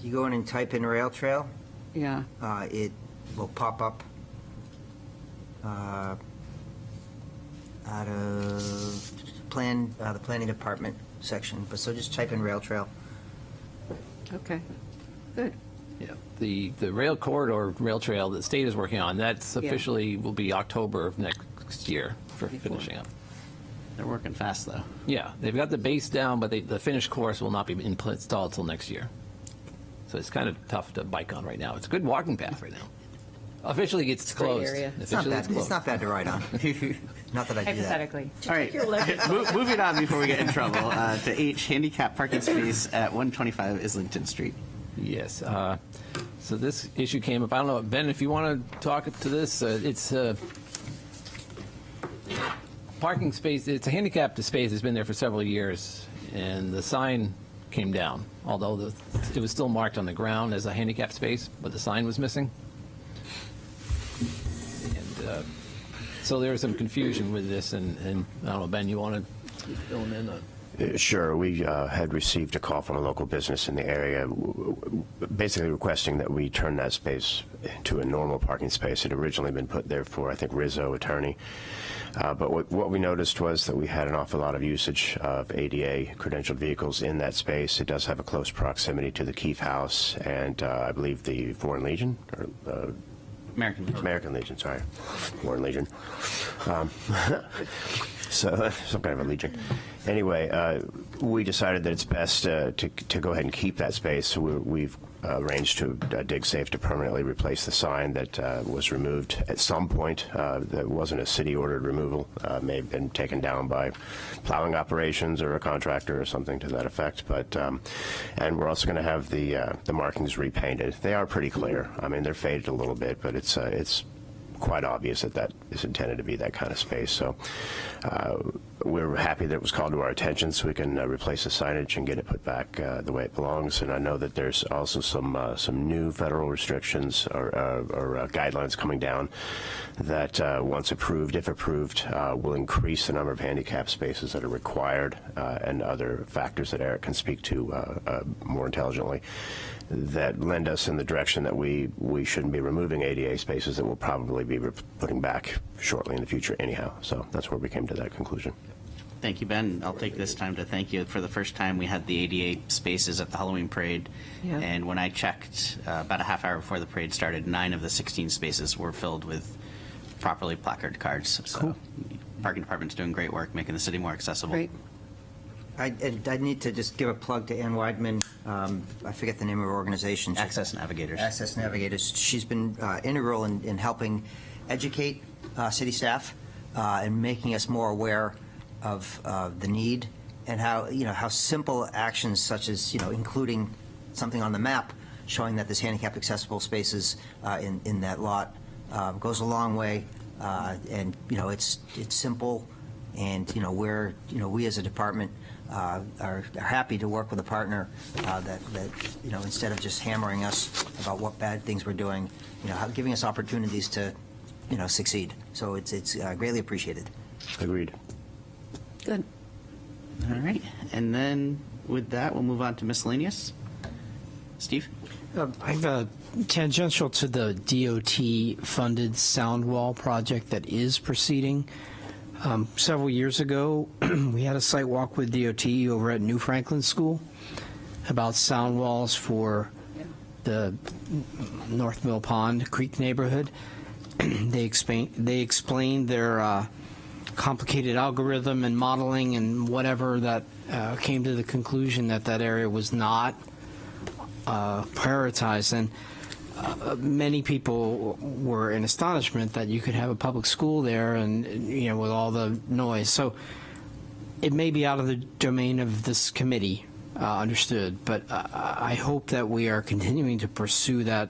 you go in and type in rail trail, Yeah. it will pop up out of the planning department section. But so just type in rail trail. Okay. Good. Yeah, the rail corridor, rail trail that the state is working on, that's Yeah. officially will be October of next year for finishing up. They're working fast, though. Yeah, they've got the base down, but the finished course will not be installed until next year. So it's kind of tough to bike on right now. It's a good walking path right now. Officially, it's a great closed. area. It's not Officially, bad. It's closed. not bad to ride on. Not that I do that. Hypothetically. All right, moving on before we get in trouble to H, handicap parking space at 125 Islington Street. Yes. So this issue came up. I don't know, Ben, if you want to talk to this, it's parking space. It's a handicapped space. It's been there for several years, and the sign came down. Although it was still marked on the ground as a handicapped space, but the sign was missing. And so there was some confusion with this. And I don't know, Ben, you want to fill them in? Sure. We had received a call from a local business in the area basically requesting that we turn that space into a normal parking space. It had originally been put there for, I think, Rizzo attorney. But what we noticed was that we had an awful lot of usage of ADA credentialed vehicles in that space. It does have a close proximity to the Keefe House and I believe the Foreign Legion, or American Legion, sorry. Warren Legion. So some kind of a legion. Anyway, we decided that it's best to go ahead and keep that space. So we've arranged to dig safe to permanently replace the sign that was removed at some point. That wasn't a city-ordered removal. May have been taken down by plowing operations or a contractor or something to that effect. But and we're also going to have the markings repainted. They are pretty clear. I mean, they're faded a little bit, but it's quite obvious that is intended to be that kind of space. So we're happy that it was called to our attention so we can replace the signage and get it put back the way it belongs. And I know that there's also some new federal restrictions or guidelines coming down that once approved, if approved, will increase the number of handicap spaces that are required and other factors that Eric can speak to more intelligently that lend us in the direction that we shouldn't be removing ADA spaces that we'll probably be putting back shortly in the future anyhow. So that's where we came to that conclusion. Thank you, Ben. I'll take this time to thank you. For the first time, we had the ADA spaces at the Halloween parade. Yeah. And when I checked about a half hour before the parade started, 9 of the 16 spaces were filled with properly placard cards. So Cool. Parking Department's doing great work making the city more accessible. Great. I need to just give a plug to Ann Weidman. I forget the name of her organization. Access Navigators. Access Navigators. She's been integral in helping educate city staff and making us more aware of the need and how simple actions such as including something on the map showing that there's handicap accessible spaces in that lot goes a long way. And it's simple, and we as a department are happy to work with a partner that instead of just hammering us about what bad things we're doing, giving us opportunities to succeed. So it's greatly appreciated. Agreed. Good. All right. And then with that, we'll move on to miscellaneous. Steve? I have a tangential to the DOT-funded sound wall project that is proceeding. Several years ago, we had a site walk with DOT over at New Franklin School about sound walls for the North Mill Pond Creek neighborhood. They explained their complicated algorithm and modeling and whatever that came to the conclusion that area was not prioritized. And many people were in astonishment that you could have a public school there and with all the noise. So it may be out of the domain of this committee, understood, but I hope that we are continuing to pursue that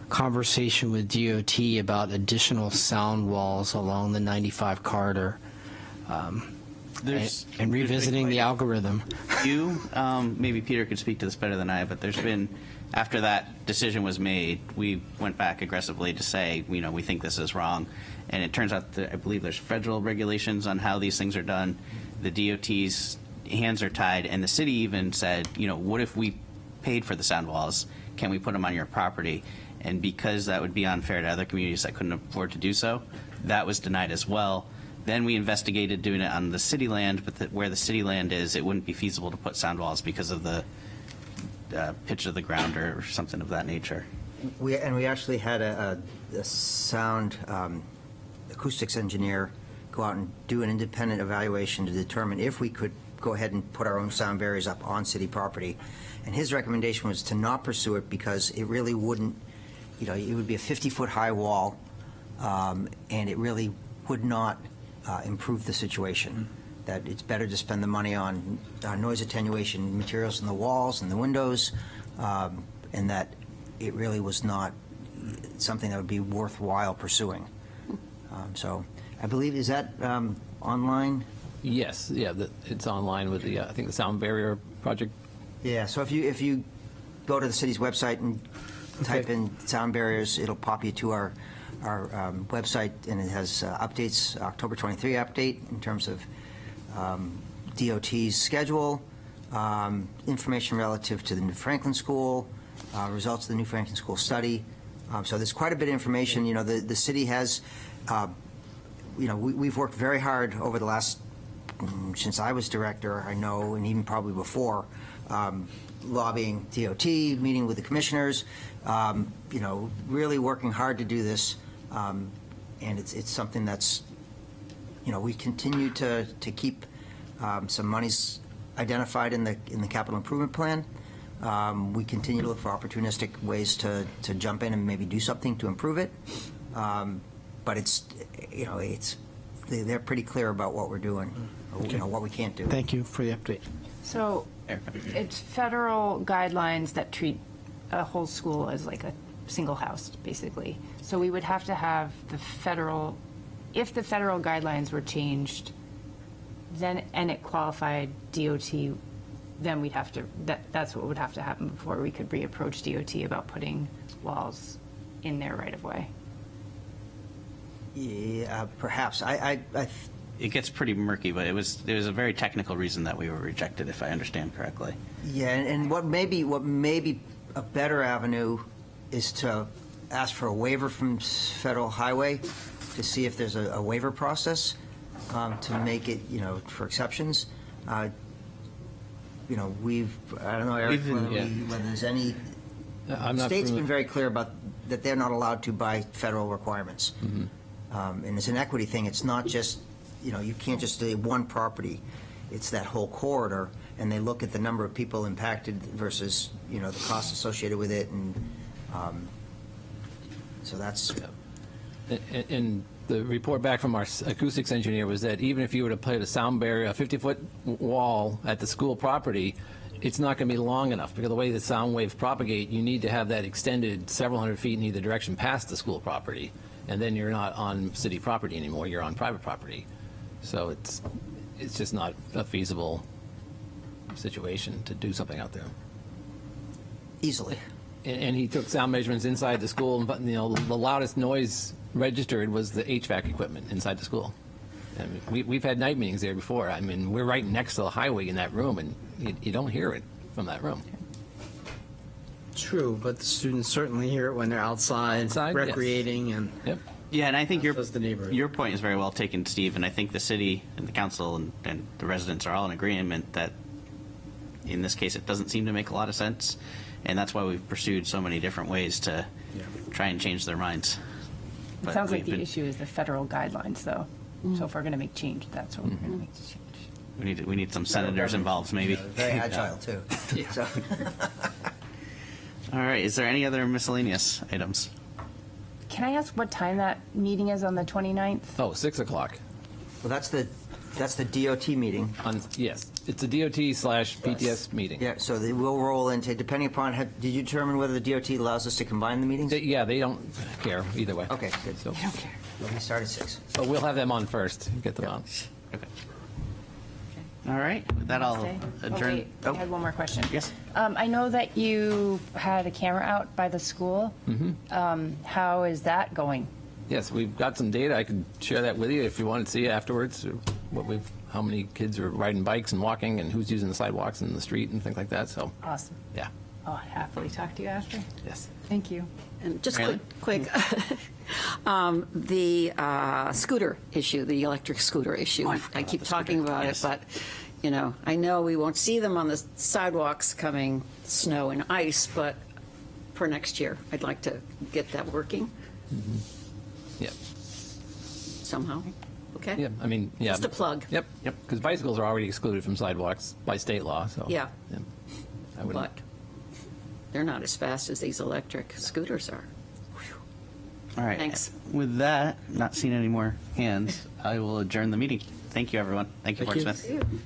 conversation with DOT about additional sound walls along the 95 corridor and revisiting the algorithm. Maybe Peter could speak to this better than I, but there's been, after that decision was made, we went back aggressively to say, we think this is wrong. And it turns out that I believe there's federal regulations on how these things are done. The DOT's hands are tied, and the city even said, what if we paid for the sound walls? Can we put them on your property? And because that would be unfair to other communities that couldn't afford to do so, that was denied as well. Then we investigated doing it on the city land, but where the city land is, it wouldn't be feasible to put sound walls because of the pitch of the ground or something of that nature. We actually had a sound acoustics engineer go out and do an independent evaluation to determine if we could go ahead and put our own sound barriers up on city property. And his recommendation was to not pursue it because it really wouldn't, it would be a 50-foot high wall, and it really would not improve the situation. That it's better to spend the money on noise attenuation materials in the walls and the windows, and that it really was not something that would be worthwhile pursuing. So I believe, is that online? Yes, yeah, it's online with the, I think, the Sound Barrier Project. Yeah, so if you go to the city's website and type in sound barriers, it'll pop you to our website, and it has updates, October 23 update in terms of DOT's schedule, information relative to the New Franklin School, results of the New Franklin School study. So there's quite a bit of information. The city has, we've worked very hard over the last, since I was director, I know, and even probably before, lobbying DOT, meeting with the commissioners, really working hard to do this. And it's something that's, we continue to keep some monies identified in the capital improvement plan. We continue to look for opportunistic ways to jump in and maybe do something to improve it. But they're pretty clear about what we're doing, what we can't do. Thank you for the update. So it's federal guidelines that treat a whole school as like a single house, basically. So we would have to have if the federal guidelines were changed, then, and it qualified DOT, then we'd have to, that's what would have to happen before we could reapproach DOT about putting walls in their right of way. Yeah, perhaps. It gets pretty murky, but it was a very technical reason that we were rejected, if I understand correctly. Yeah, and what may be a better avenue is to ask for a waiver from Federal Highway to see if there's a waiver process to make it, for exceptions. I don't know, Eric, whether there's any. I'm The not state's familiar- been very clear about that they're not allowed to by federal requirements. Mm-hmm. And it's an equity thing. It's not just, you can't just say one property. It's that whole corridor, and they look at the number of people impacted versus, the cost associated with it, and so that's. And the report back from our acoustics engineer was that even if you were to put a sound barrier, a 50-foot wall at the school property, it's not going to be long enough because the way the sound waves propagate, you need to have that extended several hundred feet in either direction past the school property, and then you're not on city property anymore, you're on private property. So it's just not a feasible situation to do something out there. Easily. And he took sound measurements inside the school, and the loudest noise registered was the HVAC equipment inside the school. I mean, we've had night meetings there before. I mean, we're right next to the highway in that room, and you don't hear it from that room. True, but the students certainly hear it when they're outside, Outside, yes. recreating, and Yep. Yeah, and I think Does the neighborhood. your point is very well taken, Steve, and I think the city and the council and the residents are all in agreement that in this case it doesn't seem to make a lot of sense, and that's why we've pursued so many different ways to try and change their minds. It But sounds like we've the been- issue is the federal guidelines, though. So if we're going to make change, that's what we're going to make the change. We need some senators involved, maybe. Very agile, too. So. All right, is there any other miscellaneous items? Can I ask what time that meeting is on the 29th? Oh, 6 o'clock. Well, that's the DOT meeting. Yes, it's a DOT/PTS meeting. Yeah, so we'll roll into, depending upon, did you determine whether the DOT allows us to combine the meetings? Yeah, they don't care either way. Okay, good. So, We start at 6. but we'll have them on first, get them on. Okay. All right, with that I'll Stay? adjourn. Wait, I had one more question. Yes. I know that you had a camera out by the school. How is that going? Yes, we've got some data. I could share that with you if you want to see afterwards. Or how many kids are riding bikes and walking, and who's using the sidewalks and the street and things like that. So, Awesome. yeah, I'll happily talk to you after. yes. Thank you. And just Really? quick, the scooter issue, the electric scooter issue. I keep talking about Yes. it, but, I know we won't see them on the sidewalks coming snow and ice, but for next year, I'd like to get that working Yeah, somehow. Okay? yeah. I mean, yeah. Just a plug. Yep, yep. Because bicycles are already excluded from sidewalks by state law. So Yeah. I would. But they're not as fast as these electric scooters are. All right. Thanks. With that, not seeing any more hands, I will adjourn the meeting. Thank you, everyone. Thank you, Thank you. Portsmouth. See you.